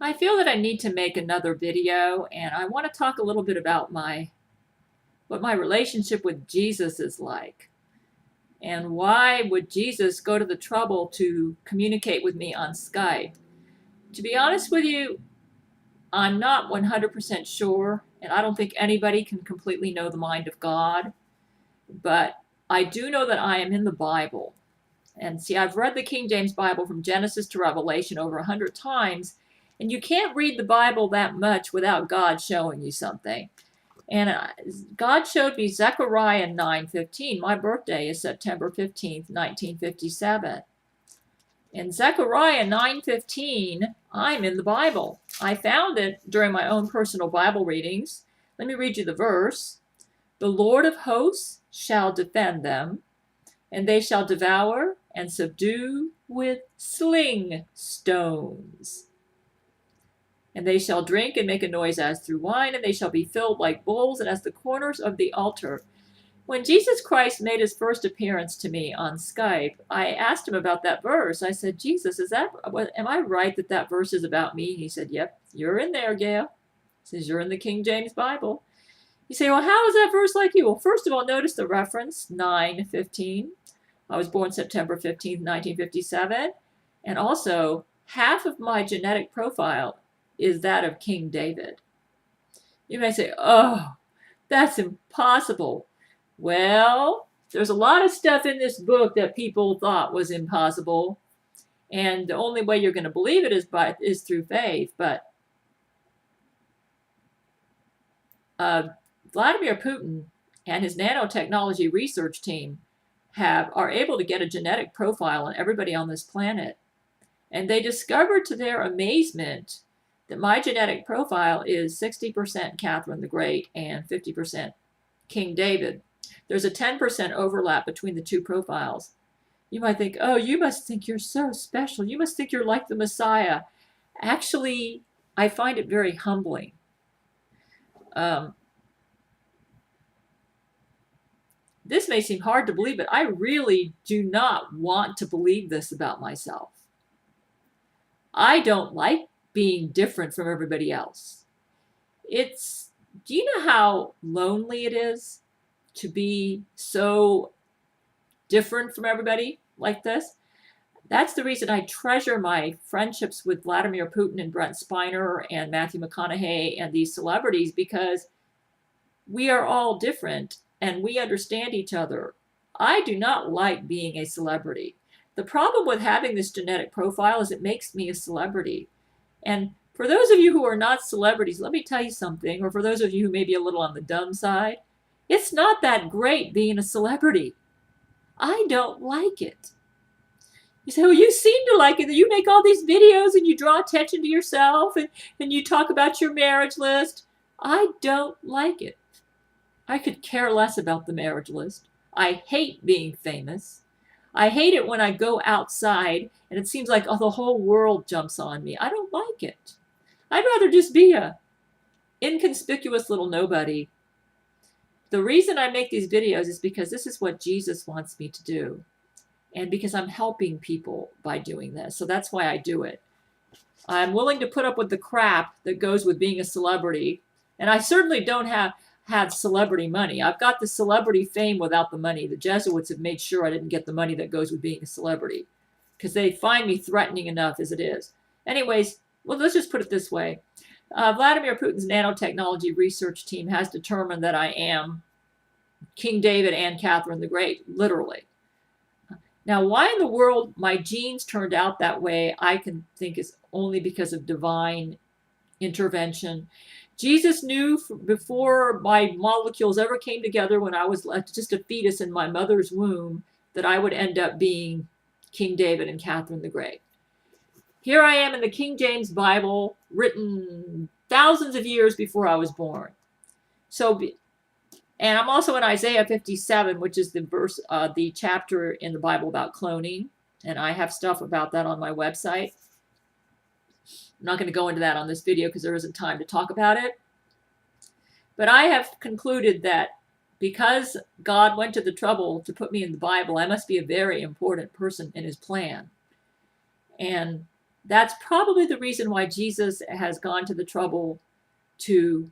I feel that I need to make another video, and I want to talk a little bit about what my relationship with Jesus is like. And why would Jesus go to the trouble to communicate with me on Skype? To be honest with you, I'm not 100% sure, and I don't think anybody can completely know the mind of God, but I do know that I am in the Bible. And see, I've read the King James Bible from Genesis to Revelation over 100 times, and you can't read the Bible that much without God showing you something. And God showed me Zechariah 9:15. My birthday is September 15th, 1957. In Zechariah 9:15, I'm in the Bible. I found it during my own personal Bible readings. Let me read you the verse. The Lord of hosts shall defend them, and they shall devour and subdue with sling stones. And they shall drink and make a noise as through wine, and they shall be filled like bowls and as the corners of the altar. When Jesus Christ made his first appearance to me on Skype, I asked him about that verse. I said, Jesus, am I right that that verse is about me? He said, yep, you're in there, Gail. He says, you're in the King James Bible. You say, well, how is that verse like you? Well, first of all, notice the reference, 9:15. I was born September 15th, 1957. And also, half of my genetic profile is that of King David. You may say, oh, that's impossible. Well, there's a lot of stuff in this book that people thought was impossible. And the only way you're going to believe it is through faith. But Vladimir Putin and his nanotechnology research team are able to get a genetic profile on everybody on this planet. And they discovered to their amazement that my genetic profile is 60% Catherine the Great and 50% King David. There's a 10% overlap between the two profiles. You might think, oh, you must think you're so special. You must think you're like the Messiah. Actually, I find it very humbling. This may seem hard to believe, but I really do not want to believe this about myself. I don't like being different from everybody else. Do you know how lonely it is to be so different from everybody like this? That's the reason I treasure my friendships with Vladimir Putin and Brent Spiner and Matthew McConaughey and these celebrities, because we are all different and we understand each other. I do not like being a celebrity. The problem with having this genetic profile is it makes me a celebrity. And for those of you who are not celebrities, let me tell you something, or for those of you who may be a little on the dumb side, it's not that great being a celebrity. I don't like it. You say, well, you seem to like it. You make all these videos and you draw attention to yourself and you talk about your marriage list. I don't like it. I could care less about the marriage list. I hate being famous. I hate it when I go outside and it seems like the whole world jumps on me. I don't like it. I'd rather just be a inconspicuous little nobody. The reason I make these videos is because this is what Jesus wants me to do. And because I'm helping people by doing this. So that's why I do it. I'm willing to put up with the crap that goes with being a celebrity. And I certainly don't have celebrity money. I've got the celebrity fame without the money. The Jesuits have made sure I didn't get the money that goes with being a celebrity, because they find me threatening enough as it is. Anyways, well, let's just put it this way. Vladimir Putin's nanotechnology research team has determined that I am King David and Catherine the Great, literally. Now, why in the world my genes turned out that way, I can think is only because of divine intervention. Jesus knew before my molecules ever came together, when I was just a fetus in my mother's womb, that I would end up being King David and Catherine the Great. Here I am in the King James Bible, written thousands of years before I was born. And I'm also in Isaiah 57, which is the chapter in the Bible about cloning. And I have stuff about that on my website. I'm not going to go into that on this video because there isn't time to talk about it. But I have concluded that because God went to the trouble to put me in the Bible, I must be a very important person in his plan. And That's probably the reason why Jesus has gone to the trouble to,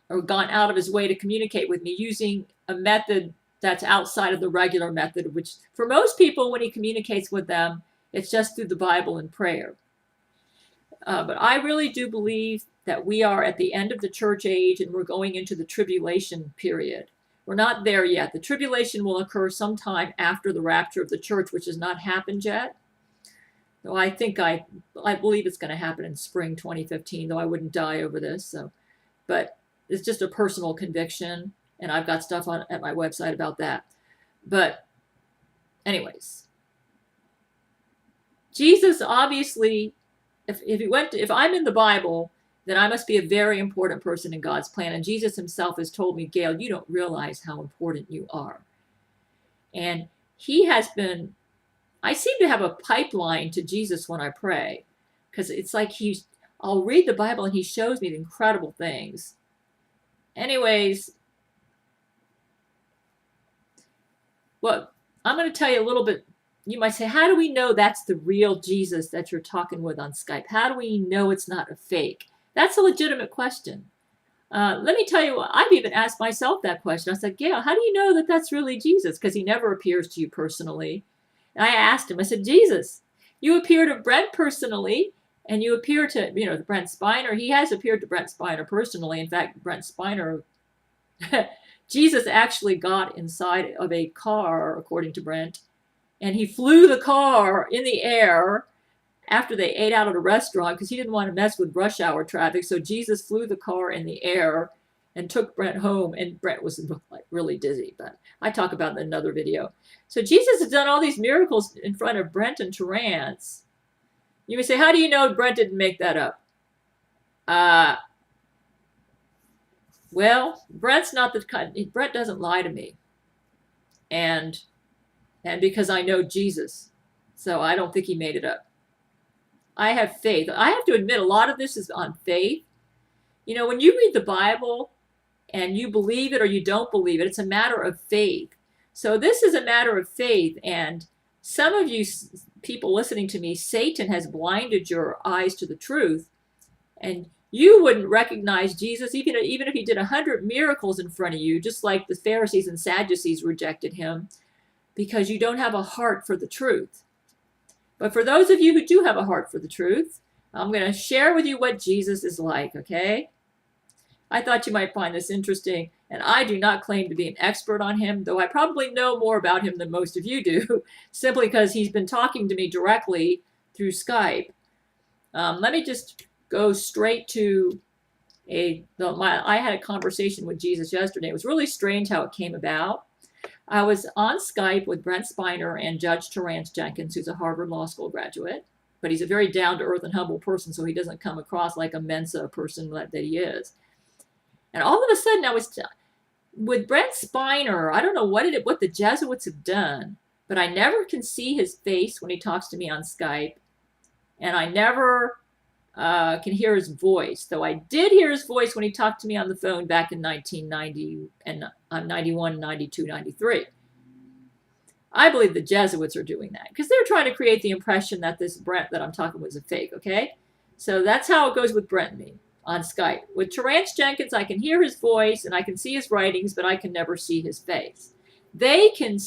or gone out of his way to communicate with me using a method that's outside of the regular method, which for most people, when he communicates with them, it's just through the Bible and prayer. But I really do believe that we are at the end of the church age and we're going into the tribulation period. We're not there yet. The tribulation will occur sometime after the rapture of the church, which has not happened yet. Though I believe it's going to happen in spring 2015, though I wouldn't die over this. So, but it's just a personal conviction, and I've got stuff on at my website about that. But anyways, Jesus obviously, if I'm in the Bible, then I must be a very important person in God's plan. And Jesus himself has told me, Gail, you don't realize how important you are. And he has been, I seem to have a pipeline to Jesus when I pray, because it's like I'll read the Bible and he shows me the incredible things. Anyways, well, I'm going to tell you a little bit. You might say, how do we know that's the real Jesus that you're talking with on Skype? How do we know it's not a fake? That's a legitimate question. Let me tell you, I've even asked myself that question. I said, Gail, how do you know that that's really Jesus? Because he never appears to you personally. And I asked him, I said, Jesus, you appear to Brent personally, and you appear to, Brent Spiner. He has appeared to Brent Spiner personally. In fact, Brent Spiner, Jesus actually got inside of a car, according to Brent, and he flew the car in the air after they ate out at a restaurant because he didn't want to mess with rush hour traffic. So Jesus flew the car in the air and took Brent home, and Brent was like really dizzy, but I talk about it in another video. So Jesus has done all these miracles in front of Brent and Terrance. You may say, how do you know Brent didn't make that up? Well, Brent's not the kind. Brent doesn't lie to me, and because I know Jesus, so I don't think he made it up. I have faith. I have to admit, a lot of this is on faith. When you read the Bible and you believe it or you don't believe it, it's a matter of faith. So this is a matter of faith. And some of you people listening to me, Satan has blinded your eyes to the truth. And you wouldn't recognize Jesus even if he did 100 miracles in front of you, just like the Pharisees and Sadducees rejected him, because you don't have a heart for the truth. But for those of you who do have a heart for the truth, I'm going to share with you what Jesus is like, okay? I thought you might find this interesting, and I do not claim to be an expert on him, though I probably know more about him than most of you do, simply because he's been talking to me directly through Skype. Let me just go straight to I had a conversation with Jesus yesterday. It was really strange how it came about. I was on Skype with Brent Spiner and Judge Terrance Jenkins, who's a Harvard Law School graduate, but he's a very down-to-earth and humble person, so he doesn't come across like a Mensa person that he is. And all of a sudden, I was with Brent Spiner. I don't know what the Jesuits have done, but I never can see his face when he talks to me on Skype, and I never can hear his voice, though I did hear his voice when he talked to me on the phone back in 1990 and 91, 92, 93. I believe the Jesuits are doing that because they're trying to create the impression that this Brent that I'm talking with is a fake, okay? So that's how it goes with Brent and me on Skype. With Terrance Jenkins, I can hear his voice and I can see his writings, but I can never see his face. They can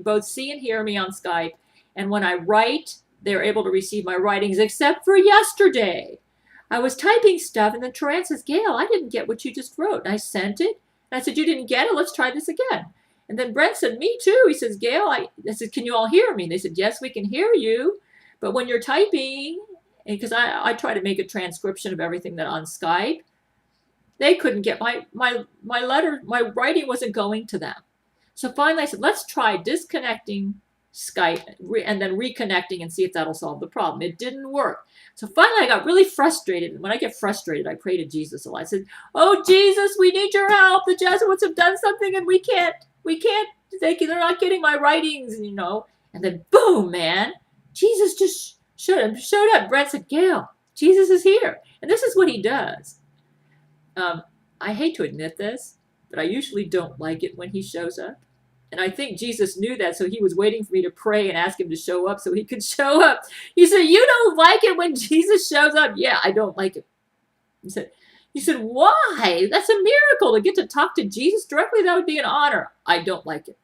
both see and hear me on Skype, and when I write, they're able to receive my writings, except for yesterday. I was typing stuff, and then Terrance says, Gail, I didn't get what you just wrote. And I sent it, and I said, you didn't get it? Let's try this again. And then Brent said, me too. He says, Gail, I said, can you all hear me? And they said, yes, we can hear you. But when you're typing, because I try to make a transcription of everything that on Skype, they couldn't get my writing wasn't going to them. So finally I said, let's try disconnecting Skype and then reconnecting and see if that'll solve the problem. It didn't work. So finally I got really frustrated. And when I get frustrated, I pray to Jesus a lot. I said, oh, Jesus, we need your help. The Jesuits have done something and we can't, they're not getting my writings, And then boom, man, Jesus just showed up. Brent said, Gail, Jesus is here. And this is what he does. I hate to admit this, but I usually don't like it when he shows up. And I think Jesus knew that, so he was waiting for me to pray and ask him to show up so he could show up. He said, you don't like it when Jesus shows up? Yeah, I don't like it. He said, why? That's a miracle to get to talk to Jesus directly. That would be an honor. I don't like it.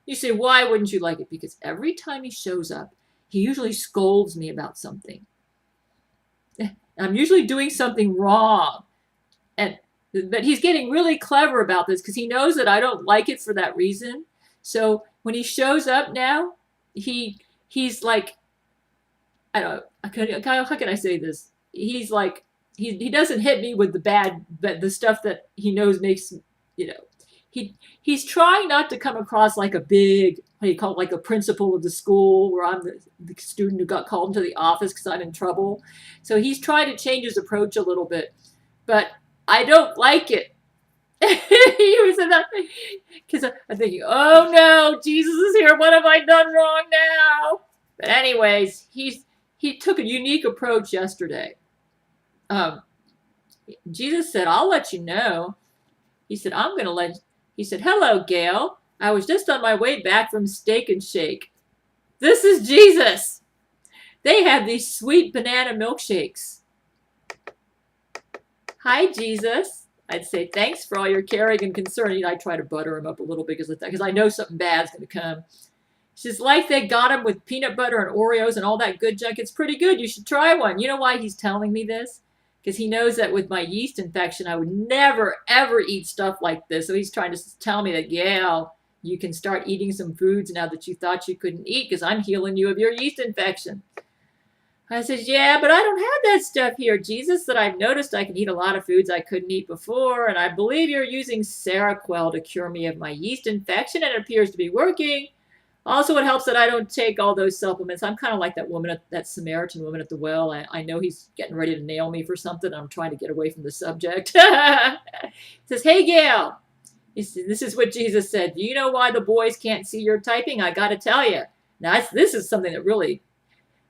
You say, why wouldn't you like it? Because every time he shows up, he usually scolds me about something. I'm usually doing something wrong. But he's getting really clever about this because he knows that I don't like it for that reason. So when he shows up now, he's like, I don't know, how can I say this? He's like, he doesn't hit me with the stuff that he knows makes, he's trying not to come across like a big, what do you call it, like a principal of the school where I'm the student who got called into the office because I'm in trouble. So he's trying to change his approach a little bit, but I don't like it. He was in that because I'm thinking, oh no, Jesus is here. What have I done wrong now? But anyways, he took a unique approach yesterday. Jesus said, I'll let you know. He said, he said, hello, Gail. I was just on my way back from Steak and Shake. This is Jesus. They have these sweet banana milkshakes. Hi, Jesus. I'd say, thanks for all your caring and concern. I try to butter him up a little bit because I know something bad's going to come. She says, like they got him with peanut butter and Oreos and all that good junk. It's pretty good. You should try one. You know why he's telling me this? Because he knows that with my yeast infection, I would never, ever eat stuff like this. So he's trying to tell me that, Gail, you can start eating some foods now that you thought you couldn't eat because I'm healing you of your yeast infection. I said, yeah, but I don't have that stuff here, Jesus, that I've noticed I can eat a lot of foods I couldn't eat before, and I believe you're using Seroquel to cure me of my yeast infection, and it appears to be working. Also, it helps that I don't take all those supplements. I'm kind of like that woman, that Samaritan woman at the well. I know he's getting ready to nail me for something. I'm trying to get away from the subject. He says, hey, Gail. This is what Jesus said. Do you know why the boys can't see your typing? I got to tell you. Now, this is something that really...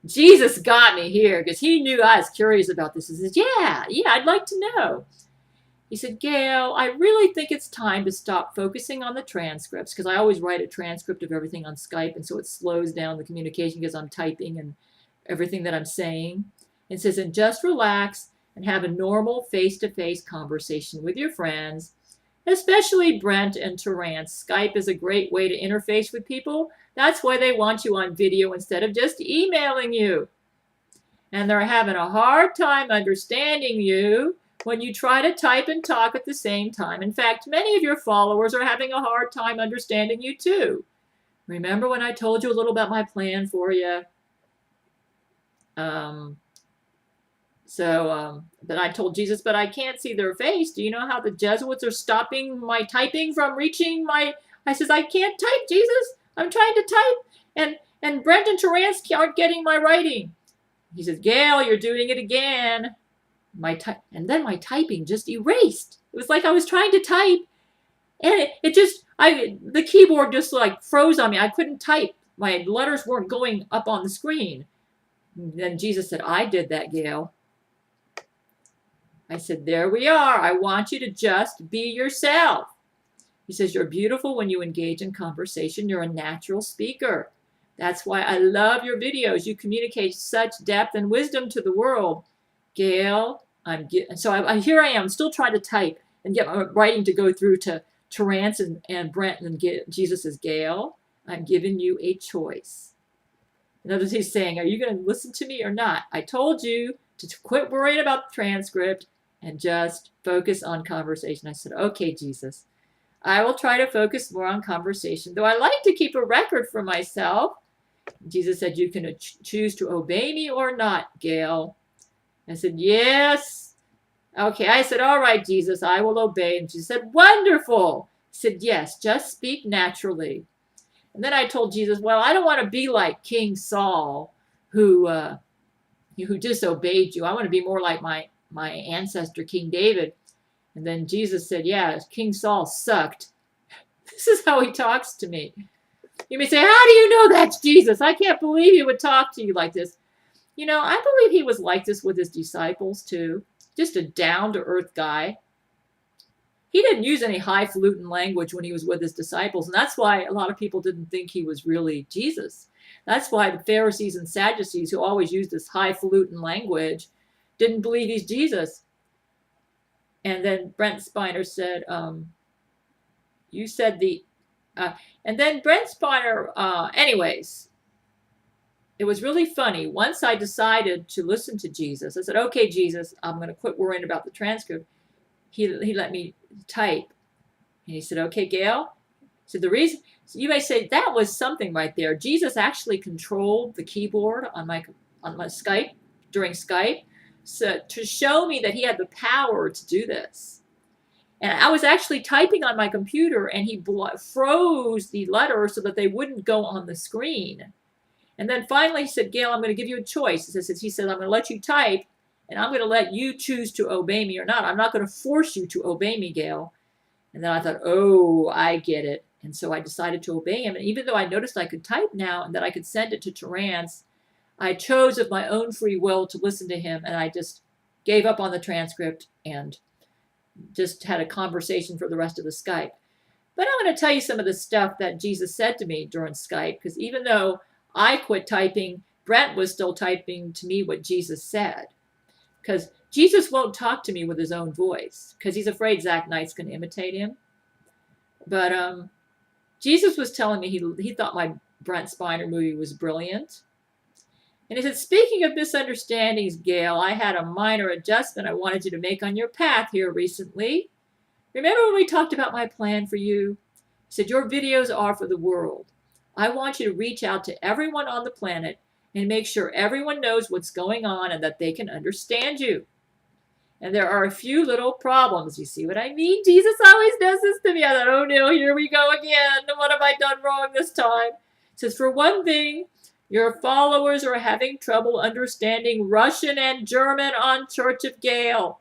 Jesus got me here because he knew I was curious about this. He says, yeah, I'd like to know. He said, Gail, I really think it's time to stop focusing on the transcripts because I always write a transcript of everything on Skype, and so it slows down the communication because I'm typing and everything that I'm saying. It says, and just relax and have a normal face-to-face conversation with your friends, especially Brent and Terrance. Skype is a great way to interface with people. That's why they want you on video instead of just emailing you. And they're having a hard time understanding you when you try to type and talk at the same time. In fact, many of your followers are having a hard time understanding you too. Remember when I told you a little about my plan for you? But I told Jesus, but I can't see their face. Do you know how the Jesuits are stopping my typing from reaching my... I says, I can't type, Jesus. I'm trying to type, and Brent and Terrance aren't getting my writing. He says, Gail, you're doing it again. And then my typing just erased. It was like I was trying to type, and the keyboard just like froze on me. I couldn't type. My letters weren't going up on the screen. And then Jesus said, I did that, Gail. I said, there we are. I want you to just be yourself. He says, you're beautiful when you engage in conversation. You're a natural speaker. That's why I love your videos. You communicate such depth and wisdom to the world. Gail, here I am, still trying to type and get my writing to go through to Terrance and Brent. And Jesus says, Gail, I'm giving you a choice. In other words, he's saying, are you going to listen to me or not? I told you to quit worrying about the transcript and just focus on conversation. I said, okay, Jesus. I will try to focus more on conversation, though I like to keep a record for myself. Jesus said, you can choose to obey me or not, Gail. I said, yes. Okay, I said, all right, Jesus, I will obey. And Jesus said, wonderful. He said, yes, just speak naturally. And then I told Jesus, well, I don't want to be like King Saul, who disobeyed you. I want to be more like my ancestor, King David. And then Jesus said, yeah, King Saul sucked. This is how he talks to me. You may say, how do you know that's Jesus? I can't believe he would talk to you like this. You know, I believe he was like this with his disciples too. Just a down-to-earth guy. he didn't use any highfalutin language when he was with his disciples. And that's why a lot of people didn't think he was really Jesus. That's why the Pharisees and Sadducees, who always used this highfalutin language, didn't believe he's Jesus. And then Brent Spiner said, you said and then Brent Spiner, anyways, it was really funny. Once I decided to listen to Jesus, I said, okay, Jesus, I'm going to quit worrying about the transcript. He let me type. And he said, okay, Gail. So the reason, so you may say that was something right there. Jesus actually controlled the keyboard on my Skype, during Skype, so to show me that he had the power to do this. And I was actually typing on my computer, and he froze the letters so that they wouldn't go on the screen. And then finally he said, Gail, I'm going to give you a choice. He said, I'm going to let you type, and I'm going to let you choose to obey me or not. I'm not going to force you to obey me, Gail. And then I thought, oh, I get it. And so I decided to obey him. And even though I noticed I could type now and that I could send it to Terrance, I chose of my own free will to listen to him. And I just gave up on the transcript and just had a conversation for the rest of the Skype. But I'm going to tell you some of the stuff that Jesus said to me during Skype, because even though I quit typing, Brent was still typing to me what Jesus said. Because Jesus won't talk to me with his own voice, because he's afraid Zach Knight's going to imitate him. But Jesus was telling me he thought my Brent Spiner movie was brilliant. And he said, speaking of misunderstandings, Gail, I had a minor adjustment I wanted you to make on your path here recently. Remember when we talked about my plan for you? He said, your videos are for the world. I want you to reach out to everyone on the planet and make sure everyone knows what's going on and that they can understand you. And there are a few little problems. You see what I mean? Jesus always does this to me. I thought, oh no, here we go again. What have I done wrong this time? He says, for one thing, your followers are having trouble understanding Russian and German on Church of Gail.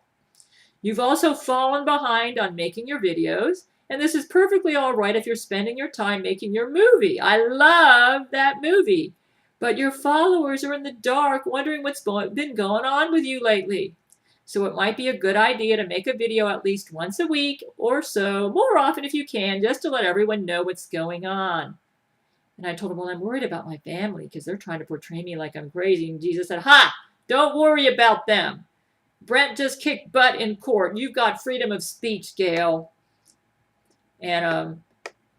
You've also fallen behind on making your videos, and this is perfectly all right if you're spending your time making your movie. I love that movie. But your followers are in the dark wondering what's been going on with you lately. So it might be a good idea to make a video at least once a week or so, more often if you can, just to let everyone know what's going on. And I told him, well, I'm worried about my family because they're trying to portray me like I'm crazy. And Jesus said, ha, don't worry about them. Brent just kicked butt in court. You've got freedom of speech, Gail. And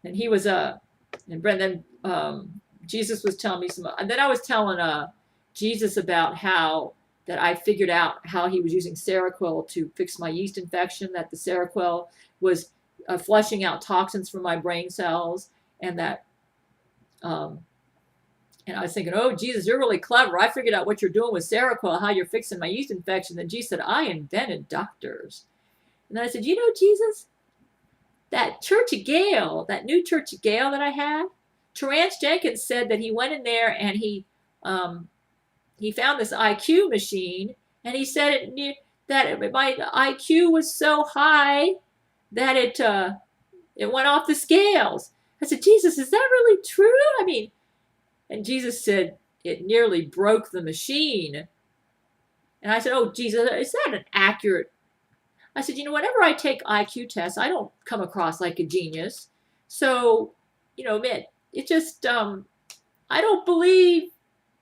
he was, and Brent, then Jesus was telling me some, and then I was telling Jesus about how that I figured out how he was using Seroquel to fix my yeast infection, that the Seroquel was flushing out toxins from my brain cells, and that, and I was thinking, oh, Jesus, you're really clever. I figured out what you're doing with Seroquel, how you're fixing my yeast infection. Then Jesus said, I invented doctors. And then I said, you know, Jesus, that Church of Gail, that new Church of Gail that I had, Terrance Jenkins said that he went in there and he found this IQ machine, and he said that my IQ was so high that it went off the scales. I said, Jesus, is that really true? I mean, and Jesus said, it nearly broke the machine. And I said, oh, Jesus, is that an accurate? I said, you know, whenever I take IQ tests, I don't come across like a genius. So, you know, it just, I don't believe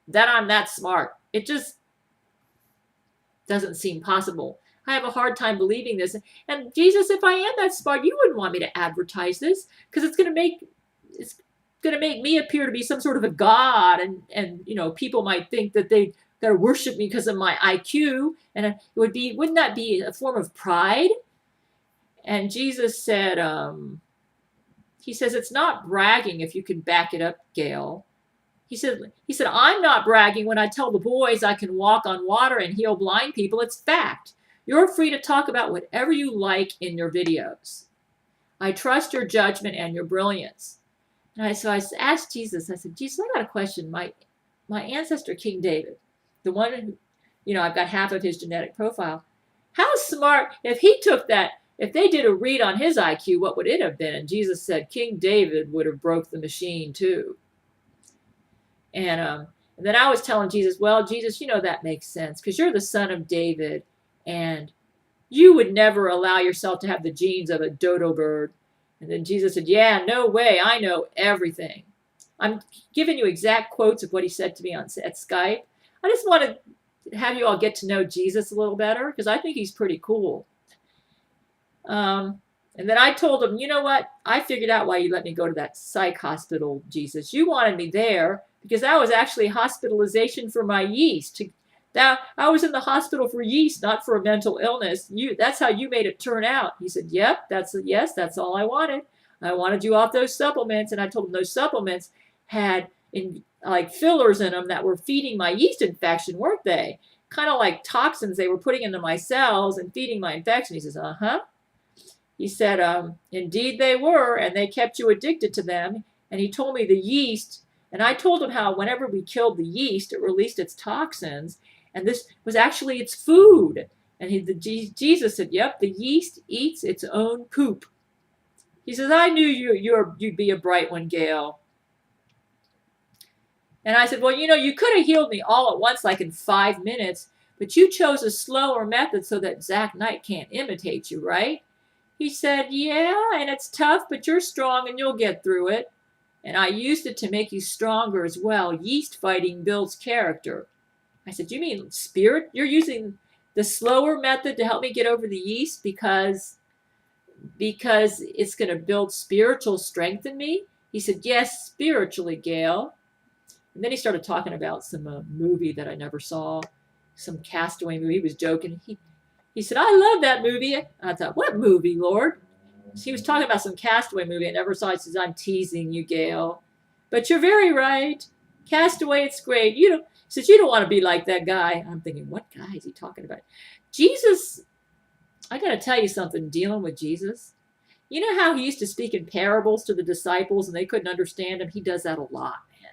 that I'm that smart. It just doesn't seem possible. I have a hard time believing this. And Jesus, if I am that smart, you wouldn't want me to advertise this, because it's going to make me appear to be some sort of a god, and you know, people might think that they got to worship me because of my IQ, and it wouldn't that be a form of pride? And Jesus said, he says, it's not bragging if you can back it up, Gail. He said, I'm not bragging when I tell the boys I can walk on water and heal blind people. It's fact. You're free to talk about whatever you like in your videos. I trust your judgment and your brilliance. And so I asked Jesus, I said, Jesus, I got a question. My ancestor, King David, the one who, you know, I've got half of his genetic profile. How smart, if he took that, if they did a read on his IQ, what would it have been? And Jesus said, King David would have broke the machine too. And then I was telling Jesus, well, Jesus, you know, that makes sense because you're the son of David, and You would never allow yourself to have the genes of a dodo bird. And then Jesus said, yeah, no way. I know everything. I'm giving you exact quotes of what he said to me at Skype. I just want to have you all get to know Jesus a little better because I think he's pretty cool. And then I told him, you know what? I figured out why you let me go to that psych hospital, Jesus. You wanted me there because that was actually hospitalization for my yeast. That I was in the hospital for yeast, not for a mental illness. That's how you made it turn out. He said, yep, that's all I wanted. I wanted you off those supplements. And I told him those supplements had like fillers in them that were feeding my yeast infection, weren't they? Kind of like toxins they were putting into my cells and feeding my infection. He says, uh-huh. He said, indeed they were, and they kept you addicted to them. And he told me the yeast, and I told him how whenever we killed the yeast, it released its toxins, and this was actually its food. And Jesus said, yep, the yeast eats its own poop. He says, I knew you'd be a bright one, Gail. And I said, well, you could have healed me all at once, like in 5 minutes, but you chose a slower method so that Zach Knight can't imitate you, right? He said, yeah, and it's tough, but you're strong and you'll get through it. And I used it to make you stronger as well. Yeast fighting builds character. I said, you mean spirit? You're using the slower method to help me get over the yeast because it's going to build spiritual strength in me? He said, yes, spiritually, Gail. And then he started talking about some movie that I never saw, some castaway movie. He was joking. He said, I love that movie. I thought, what movie, Lord? He was talking about some Castaway movie I never saw. He says, I'm teasing you, Gail. But you're very right. Castaway, it's great. He says, you don't want to be like that guy. I'm thinking, what guy is he talking about? Jesus, I got to tell you something, dealing with Jesus. You know how he used to speak in parables to the disciples and they couldn't understand him? He does that a lot, man.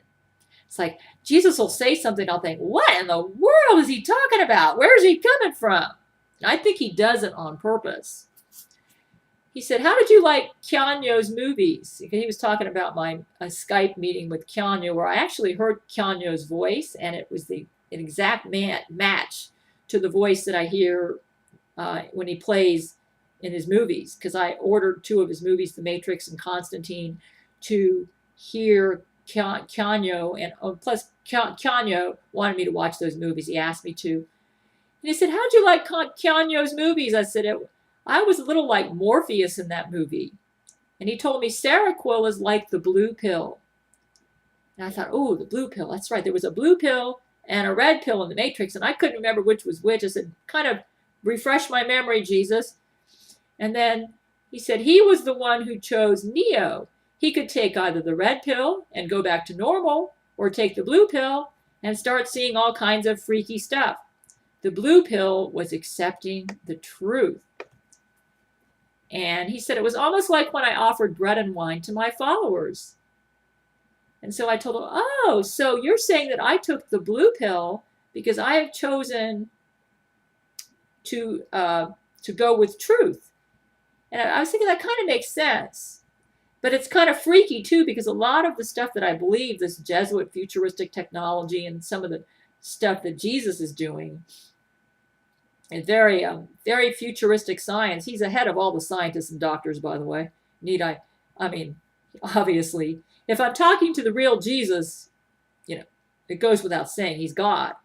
It's like, Jesus will say something, I'll think, what in the world is he talking about? Where is he coming from? I think he does it on purpose. He said, how did you like Keanu's movies? He was talking about my Skype meeting with Keanu where I actually heard Keanu's voice, and it was an exact match to the voice that I hear when he plays in his movies, because I ordered 2 of his movies, The Matrix and Constantine, to hear Keanu, and plus Keanu wanted me to watch those movies. He asked me to. And he said, how'd you like Keanu's movies? I said, I was a little like Morpheus in that movie. And he told me Seroquel is like the blue pill. And I thought, oh, the blue pill. That's right. There was a blue pill and a red pill in the Matrix, and I couldn't remember which was which. I said, kind of refresh my memory, Jesus. And then he said he was the one who chose Neo. He could take either the red pill and go back to normal, or take the blue pill and start seeing all kinds of freaky stuff. The blue pill was accepting the truth. And he said it was almost like when I offered bread and wine to my followers. And so I told him, oh, so you're saying that I took the blue pill because I have chosen to go with truth. And I was thinking that kind of makes sense. But it's kind of freaky, too, because a lot of the stuff that I believe, this Jesuit futuristic technology and some of the stuff that Jesus is doing, and very futuristic science. He's ahead of all the scientists and doctors, by the way. I mean, obviously, if I'm talking to the real Jesus, it goes without saying, he's God.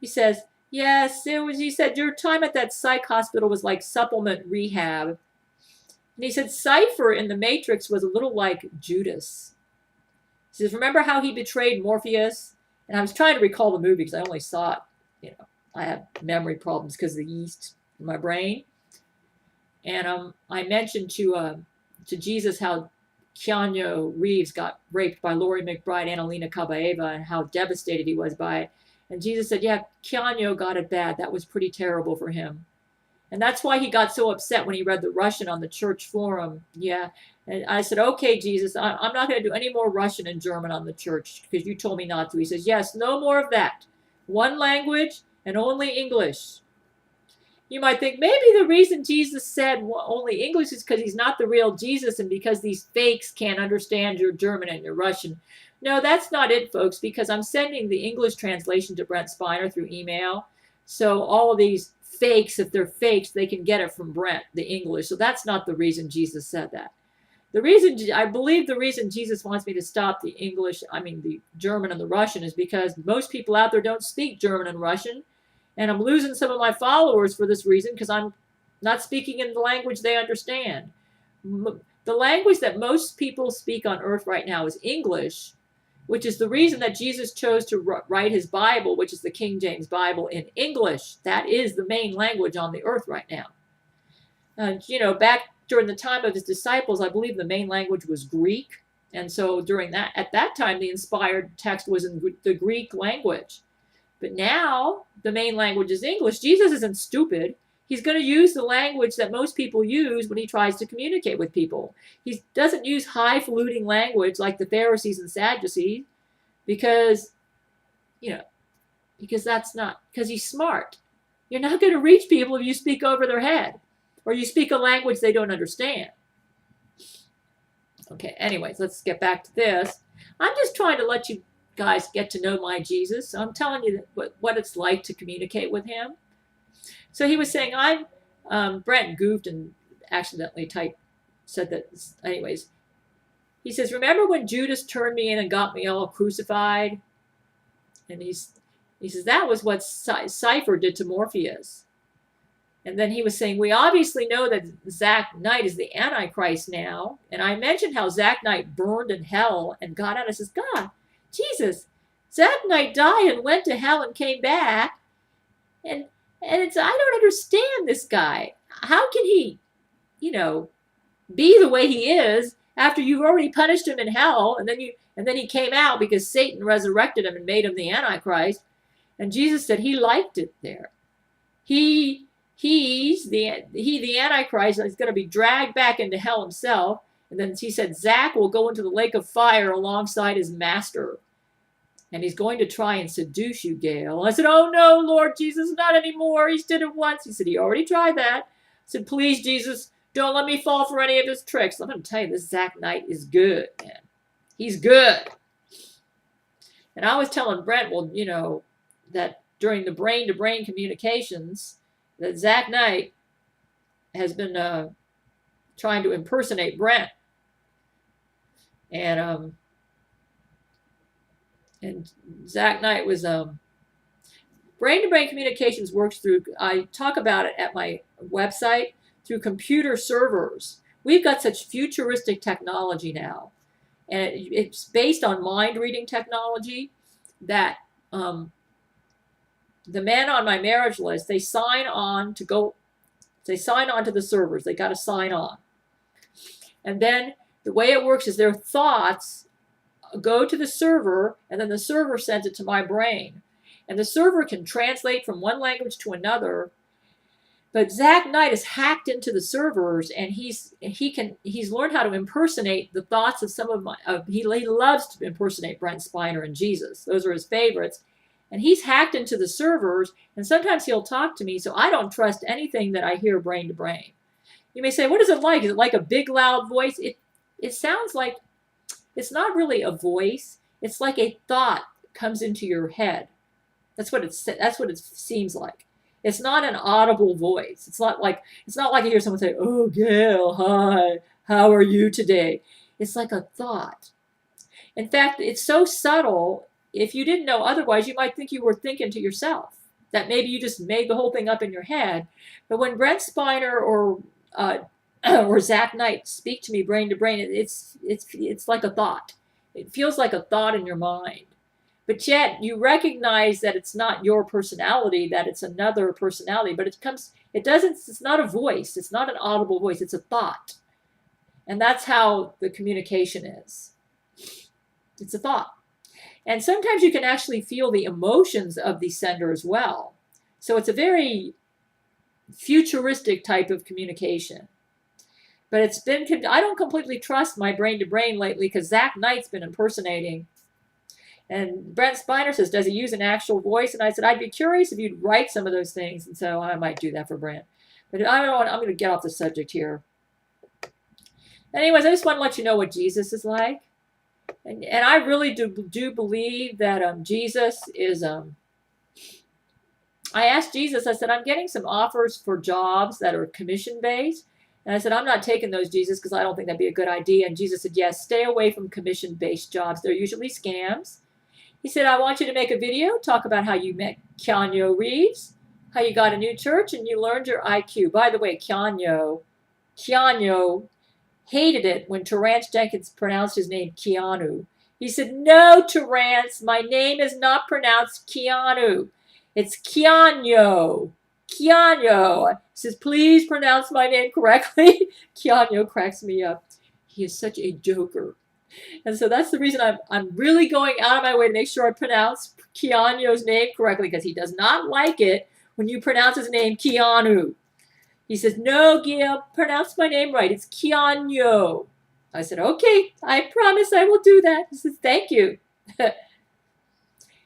He says, yes, he said, your time at that psych hospital was like supplement rehab. And he said, Cypher in the Matrix was a little like Judas. He says, remember how he betrayed Morpheus? And I was trying to recall the movie because I only saw it, I have memory problems because of the yeast in my brain. And I mentioned to Jesus how Keanu Reeves got raped by Laurie McBride, Annalena Kabaeva, and how devastated he was by it. And Jesus said, yeah, Keanu got it bad. That was pretty terrible for him. And that's why he got so upset when he read the Russian on the church forum. Yeah. And I said, okay, Jesus, I'm not going to do any more Russian and German on the church because you told me not to. He says, yes, no more of that. One language and only English. You might think maybe the reason Jesus said only English is because he's not the real Jesus and because these fakes can't understand your German and your Russian. No, that's not it, folks, because I'm sending the English translation to Brent Spiner through email. So all of these fakes. If they're fakes, they can get it from Brent, the English. So that's not the reason Jesus said that. I believe the reason Jesus wants me to stop the English, the German and the Russian, is because most people out there don't speak German and Russian. And I'm losing some of my followers for this reason because I'm not speaking in the language they understand. The language that most people speak on earth right now is English, which is the reason that Jesus chose to write his Bible, which is the King James Bible, in English. That is the main language on the earth right now. Back during the time of his disciples, I believe the main language was Greek. And so at that time, the inspired text was in the Greek language. But now the main language is English. Jesus isn't stupid. He's going to use the language that most people use when he tries to communicate with people. He doesn't use highfalutin language like the Pharisees and Sadducees because he's smart. You're not going to reach people if you speak over their head or you speak a language they don't understand. Okay, anyways, let's get back to this. I'm just trying to let you guys get to know my Jesus. So I'm telling you what it's like to communicate with him. So he was saying, Brent goofed and accidentally said that. Anyways, he says, remember when Judas turned me in and got me all crucified? And he says, that was what Cypher did to Morpheus. And then he was saying, we obviously know that Zach Knight is the Antichrist now. And I mentioned how Zach Knight burned in hell and got out. I says, God, Jesus, Zach Knight died and went to hell and came back. And I don't understand this guy. How can he, be the way he is after you've already punished him in hell, and then he came out because Satan resurrected him and made him the Antichrist. And Jesus said he liked it there. He's the Antichrist, and he's going to be dragged back into hell himself. And then he said Zach will go into the lake of fire alongside his master. And he's going to try and seduce you, Gail. I said, oh no, Lord Jesus, not anymore. He did it once. He said, he already tried that. I said, please, Jesus, don't let me fall for any of his tricks. I'm going to tell you, this Zach Knight is good, man. He's good. And I was telling Brent, that during the brain-to-brain communications, that Zach Knight has been trying to impersonate Brent. And Zach Knight was brain-to-brain communications works through, I talk about it at my website, through computer servers. We've got such futuristic technology now. And it's based on mind-reading technology that the men on my marriage list, they sign on to the servers. They got to sign on. And then the way it works is their thoughts go to the server, and then the server sends it to my brain. And the server can translate from one language to another. But Zach Knight has hacked into the servers, and he's learned how to impersonate the thoughts of some of my. He loves to impersonate Brent Spiner and Jesus. Those are his favorites. And he's hacked into the servers, and sometimes he'll talk to me, so I don't trust anything that I hear brain to brain. You may say, what is it like? Is it like a big, loud voice? It sounds like, it's not really a voice. It's like a thought comes into your head. That's what it seems like. It's not an audible voice. It's not like I hear someone say, oh, Gail, hi, how are you today? It's like a thought. In fact, it's so subtle, if you didn't know otherwise, you might think you were thinking to yourself, that maybe you just made the whole thing up in your head. But when Brent Spiner or Zach Knight speak to me brain to brain, it's like a thought. It feels like a thought in your mind. But yet you recognize that it's not your personality, that it's another personality, but it's not a voice. It's not an audible voice. It's a thought. And that's how the communication is. It's a thought. And sometimes you can actually feel the emotions of the sender as well. So it's a very futuristic type of communication. But I don't completely trust my brain to brain lately because Zach Knight's been impersonating. And Brent Spiner says, does he use an actual voice? And I said, I'd be curious if you'd write some of those things. And so I might do that for Brent. But I'm going to get off the subject here. Anyways, I just want to let you know what Jesus is like. And I really do believe that Jesus is I asked Jesus, I said, I'm getting some offers for jobs that are commission-based. And I said, I'm not taking those, Jesus, because I don't think that'd be a good idea. And Jesus said, yes, stay away from commission-based jobs. They're usually scams. He said, I want you to make a video, talk about how you met Keanu Reeves, how you got a new church, and you learned your IQ. By the way, Keanu hated it when Terrence Jenkins pronounced his name Keanu. He said, no, Terrence, my name is not pronounced Keanu. It's Keanu. Keanu. He says, please pronounce my name correctly. Keanu cracks me up. He is such a joker. And so that's the reason I'm really going out of my way to make sure I pronounce Keanu's name correctly, because he does not like it when you pronounce his name Keanu. He says, no, Gail, pronounce my name right. It's Keanu. I said, okay, I promise I will do that. He says, thank you.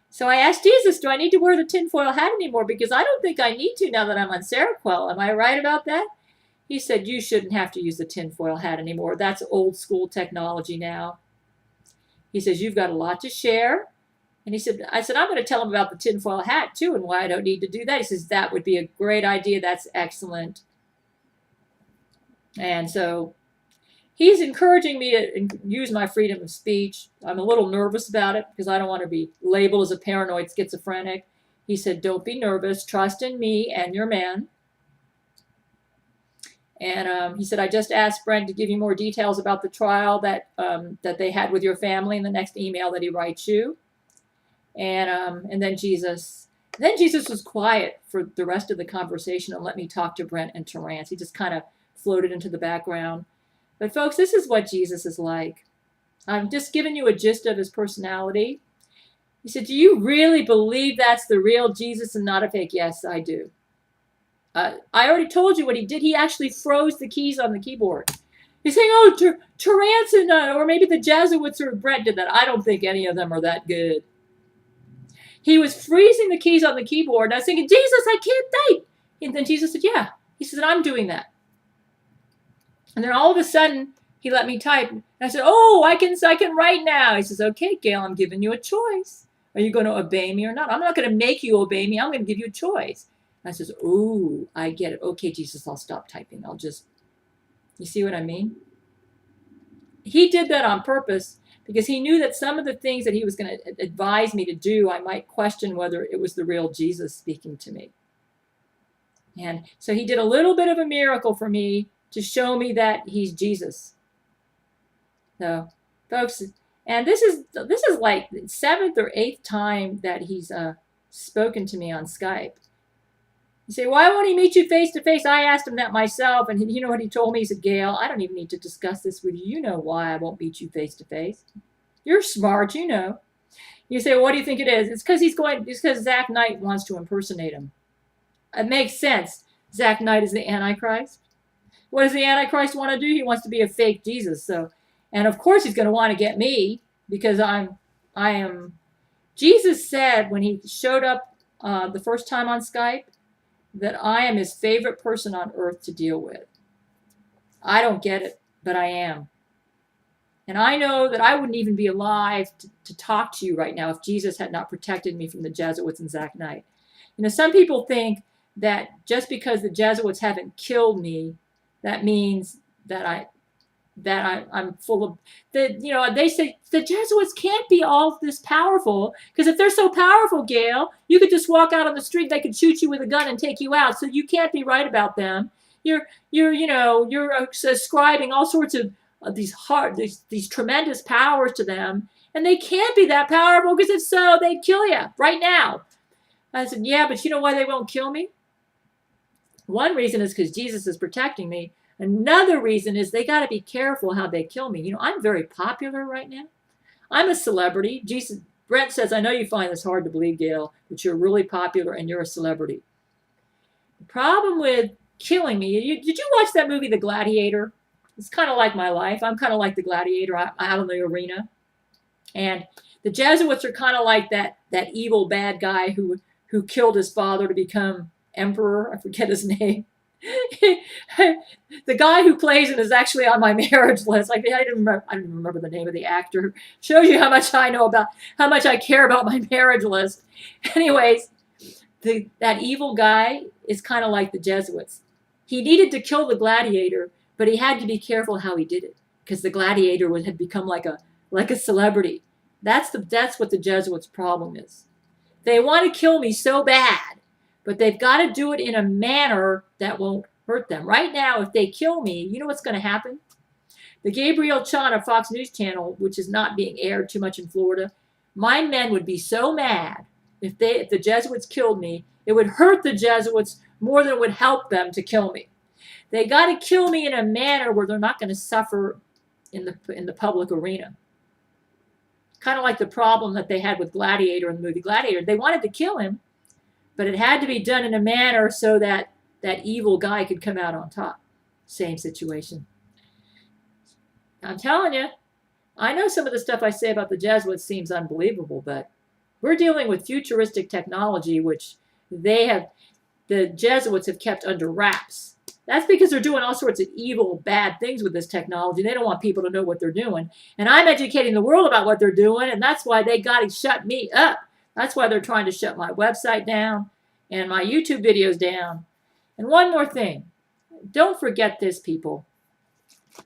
So I asked Jesus, do I need to wear the tinfoil hat anymore? Because I don't think I need to now that I'm on Seroquel. Am I right about that? He said, you shouldn't have to use the tinfoil hat anymore. That's old school technology now. He says, you've got a lot to share. And I said, I'm going to tell him about the tinfoil hat too and why I don't need to do that. He says, that would be a great idea. That's excellent. And so he's encouraging me to use my freedom of speech. I'm a little nervous about it because I don't want to be labeled as a paranoid schizophrenic. He said, don't be nervous. Trust in me and your man. And he said, I just asked Brent to give you more details about the trial that they had with your family in the next email that he writes you. And then Jesus was quiet for the rest of the conversation and let me talk to Brent and Terrence. He just kind of floated into the background. But folks, this is what Jesus is like. I'm just giving you a gist of his personality. He said, do you really believe that's the real Jesus and not a fake? Yes, I do. I already told you what he did. He actually froze the keys on the keyboard. He's saying, oh, Terrence and, or maybe the Jesuits or Brent did that. I don't think any of them are that good. He was freezing the keys on the keyboard. And I was thinking, Jesus, I can't type. And then Jesus said, yeah. He said, I'm doing that. And then all of a sudden, he let me type. And I said, oh, I can write now. He says, okay, Gail, I'm giving you a choice. Are you going to obey me or not? I'm not going to make you obey me. I'm going to give you a choice. And I says, oh, I get it. Okay, Jesus, I'll stop typing. You see what I mean? He did that on purpose because he knew that some of the things that he was going to advise me to do, I might question whether it was the real Jesus speaking to me. And so he did a little bit of a miracle for me to show me that he's Jesus. So, folks, and this is like the 7th or 8th time that he's spoken to me on Skype. You say, why won't he meet you face to face? I asked him that myself, and you know what he told me? He said, Gail, I don't even need to discuss this with you. You know why I won't meet you face to face. You're smart, you know. You say, well, what do you think it is? It's because Zach Knight wants to impersonate him. It makes sense. Zach Knight is the Antichrist. What does the Antichrist want to do? He wants to be a fake Jesus. So, and of course he's going to want to get me because I am. Jesus said when he showed up the first time on Skype that I am his favorite person on earth to deal with. I don't get it, but I am. And I know that I wouldn't even be alive to talk to you right now if Jesus had not protected me from the Jesuits and Zach Knight. You know, some people think that just because the Jesuits haven't killed me, that means that I'm full of the, you know, they say the Jesuits can't be all this powerful because if they're so powerful, Gail, you could just walk out on the street, they could shoot you with a gun and take you out. So you can't be right about them. You're ascribing all sorts of these tremendous powers to them, and they can't be that powerful because if so, they'd kill you right now. I said, yeah, but you know why they won't kill me? One reason is because Jesus is protecting me. Another reason is they got to be careful how they kill me. You know, I'm very popular right now. I'm a celebrity. Brent says, I know you find this hard to believe, Gail, but you're really popular and you're a celebrity. The problem with killing me, did you watch that movie, The Gladiator? It's kind of like my life. I'm kind of like the gladiator out in the arena. And the Jesuits are kind of like that evil bad guy who killed his father to become emperor. I forget his name. The guy who plays it is actually on my marriage list. I didn't remember the name of the actor. Shows you how much I care about my marriage list. Anyways, that evil guy is kind of like the Jesuits. He needed to kill the gladiator, but he had to be careful how he did it because the gladiator had become like a celebrity. That's what the Jesuits' problem is. They want to kill me so bad, but they've got to do it in a manner that won't hurt them. Right now, if they kill me, you know what's going to happen? The Gabriel Chana Fox News channel, which is not being aired too much in Florida, my men would be so mad if the Jesuits killed me. It would hurt the Jesuits more than it would help them to kill me. They got to kill me in a manner where they're not going to suffer in the public arena. Kind of like the problem that they had with Gladiator in the movie Gladiator. They wanted to kill him, but it had to be done in a manner so that that evil guy could come out on top. Same situation. I'm telling you, I know some of the stuff I say about the Jesuits seems unbelievable, but we're dealing with futuristic technology, which the Jesuits have kept under wraps. That's because they're doing all sorts of evil, bad things with this technology. They don't want people to know what they're doing. And I'm educating the world about what they're doing, and that's why they got to shut me up. That's why they're trying to shut my website down and my YouTube videos down. And one more thing. Don't forget this, people.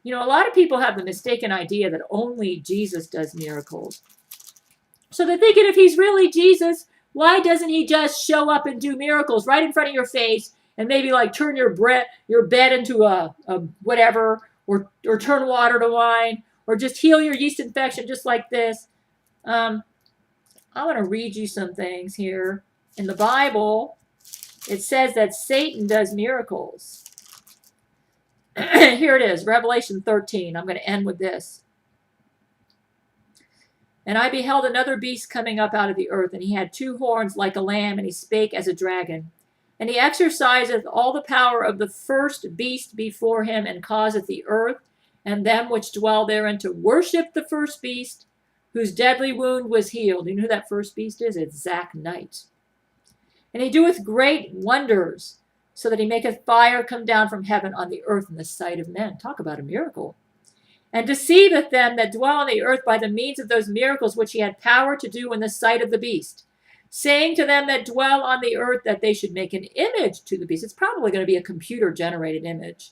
You know, a lot of people have the mistaken idea that only Jesus does miracles. So they're thinking if he's really Jesus, why doesn't he just show up and do miracles right in front of your face and maybe like turn your bed into a whatever, or turn water to wine, or just heal your yeast infection just like this? I want to read you some things here. In the Bible, it says that Satan does miracles. Here it is, Revelation 13. I'm going to end with this. And I beheld another beast coming up out of the earth, and he had 2 horns like a lamb, and he spake as a dragon. And he exerciseth all the power of the first beast before him, and causeth the earth and them which dwell therein to worship the first beast, whose deadly wound was healed. You know who that first beast is? It's Zach Knight. And he doeth great wonders, so that he maketh fire come down from heaven on the earth in the sight of men. Talk about a miracle. And deceiveth them that dwell on the earth by the means of those miracles which he had power to do in the sight of the beast, saying to them that dwell on the earth that they should make an image to the beast. It's probably going to be a computer-generated image,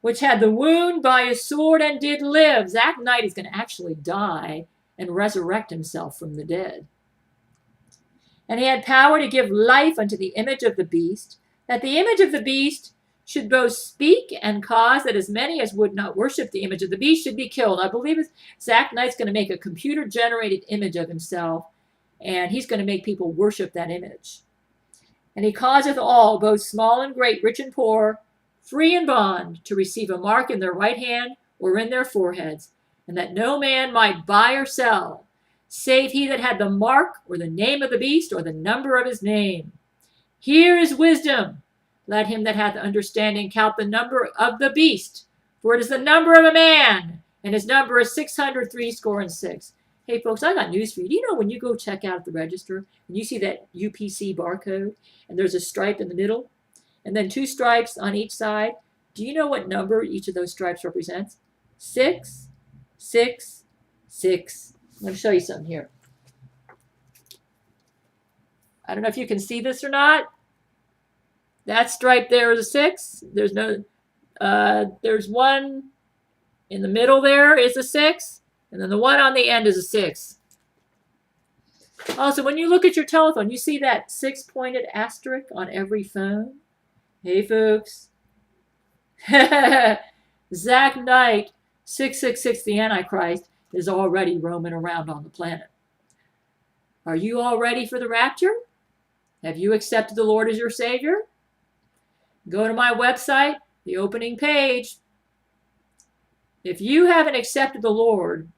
which had the wound by a sword and did live. Zach Knight is going to actually die and resurrect himself from the dead. And he had power to give life unto the image of the beast, that the image of the beast should both speak and cause that as many as would not worship the image of the beast should be killed. I believe Zach Knight's going to make a computer-generated image of himself, and he's going to make people worship that image. And he causeth all, both small and great, rich and poor, free and bond, to receive a mark in their right hand or in their foreheads, and that no man might buy or sell, save he that had the mark or the name of the beast or the number of his name. Here is wisdom. Let him that hath understanding count the number of the beast, for it is the number of a man, and his number is 666. Hey, folks, I got news for you. Do you know when you go check out at the register and you see that UPC barcode and there's a stripe in the middle and then 2 stripes on each side? Do you know what number each of those stripes represents? 6, 6, 6. I'm going to show you something here. I don't know if you can see this or not. That stripe there is a 6. There's one in the middle there is a 6. And then the one on the end is a 6. Also, when you look at your telephone, you see that 6-pointed asterisk on every phone? Hey, folks. Zach Knight, 666, the Antichrist, is already roaming around on the planet. Are you all ready for the rapture? Have you accepted the Lord as your Savior? Go to my website, the opening page. If you haven't accepted the Lord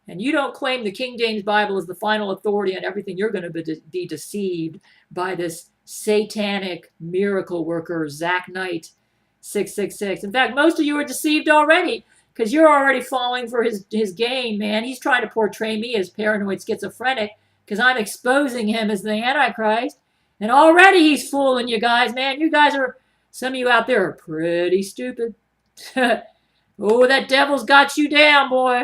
and you don't claim the King James Bible as the final authority on everything, you're going to be deceived by this satanic miracle worker, Zach Knight, 666. In fact, most of you are deceived already because you're already falling for his game, man. He's trying to portray me as paranoid schizophrenic because I'm exposing him as the Antichrist. And already he's fooling you guys, man. You guys are, some of you out there are pretty stupid. Oh, that devil's got you down, boy.